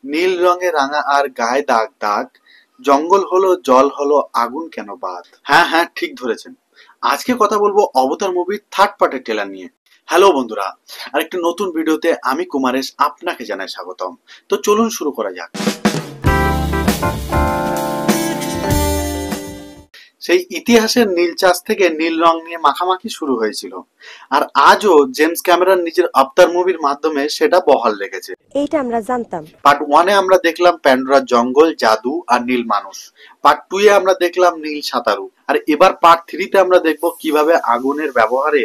নীল রঙে রাঙা আর গায়ে দাগ দাগ, জঙ্গল হলো জল হলো আগুন কেন বাদ। হ্যাঁ হ্যাঁ, ঠিক ধরেছেন। আজকে কথা বলবো অবতার মুভির থার্ড পার্টের ট্রেলার নিয়ে। হ্যালো বন্ধুরা, আরেকটা নতুন ভিডিওতে আমি কুমারেশ আপনাকে জানাই স্বাগতম। তো চলুন শুরু করা যাক। সেই ইতিহাসের নীল চাষ থেকে নীল রং নিয়ে মাখামাখি শুরু হয়েছিল, আর আজও জেমস ক্যামেরন নিজের আবতার মুভির মাধ্যমে সেটা বহাল রেখেছে। এইটা আমরা জানতাম। পার্ট 1-এ আমরা দেখলাম প্যান্ডোরার জঙ্গল, জাদু আর নীল মানুষ। পার্ট 2-এ আমরা দেখলাম নীল সাঁতারু। আর এবার পার্ট 3-তে আমরা দেখব কিভাবে আগুনের ব্যবহারে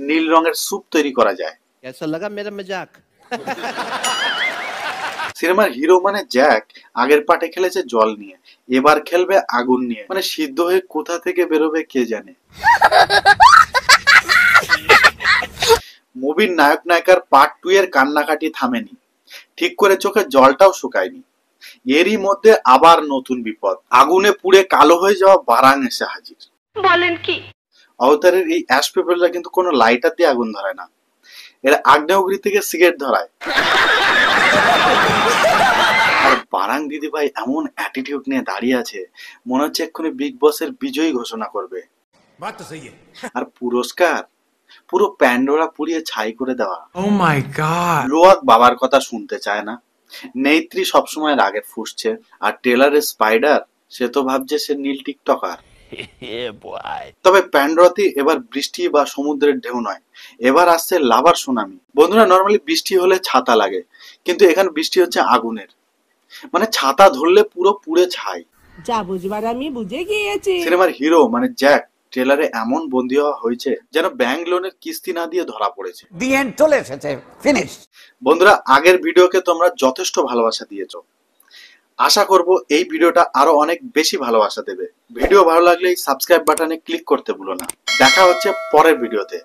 নীল রঙের স্যুপ তৈরি করা যায়। कैसा लगा मेरा मजाक? সিনেমার হিরো মানে জ্যাক আগের পার্টে খেলেছে জল নিয়ে, এবার খেলবে আগুন নিয়ে। মানে সিদ্ধ হয়ে কোথা থেকে বেরোবে কে জানে। মুভির নায়ক নায়িকার পার্ট 2 এর কান্নাকাটি থামেনি, ঠিক করে চোখে জলটাও শুকায়নি। এরই মধ্যে আবার নতুন বিপদ, আগুনে পুড়ে কালো হয়ে যাওয়া বারাং এসে হাজির। বলেন কি? অবতারের এই অ্যাশ পিপলরা কিন্তু কোনো লাইটার দিয়ে আগুন ধরায় না, এরা আগ্নেয়গিরি থেকে সিগারেট ধরায়। আর বারাং দিদি ভাই এমন অ্যাটিটিউড নিয়ে দাঁড়িয়ে আছে, মনে হচ্ছে এক্ষুনি বিগ বসের বিজয়ী ঘোষণা করবে। আর পুরস্কার পুরো প্যান্ডোরা পুড়িয়ে ছাই করে দেওয়া। Oh my god! লোয়াক বাবার কথা শুনতে চায় না, নেত্রী সবসময় রাগে ফুঁসছে, আর টেলারের স্পাইডার সে তো ভাবছে সে নীল টিকটকার। তবে প্যান্ডোরাতে এবার বৃষ্টি বা সমুদ্রের ঢেউ নয়, এবার আসছে লাভার সুনামি। বন্ধুরা, নর্মালি বৃষ্টি হলে ছাতা লাগে, কিন্তু এখানে বৃষ্টি হচ্ছে আগুনের। মানে ছাতা ধরলে পুরো পুড়ে ছাই। যা বুঝবার আমি বুঝে গিয়েছি। সিনেমার হিরো মানে জ্যাক ট্রেলারে এমন বন্দী হওয়া হয়েছে যেন ব্যাংক লোনের কিস্তি না দিয়ে ধরা পড়েছে। দি এন্ড চলে এসেছে, ফিনিশ। বন্ধুরা, আগের ভিডিওকে তোমরা যথেষ্ট ভালোবাসা দিয়েছো, আশা করব এই ভিডিওটা আরো অনেক বেশি ভালোবাসা দেবে। ভিডিও ভালো লাগলে সাবস্ক্রাইব বাটনে ক্লিক করতে ভুলো না। দেখা হচ্ছে পরের ভিডিওতে।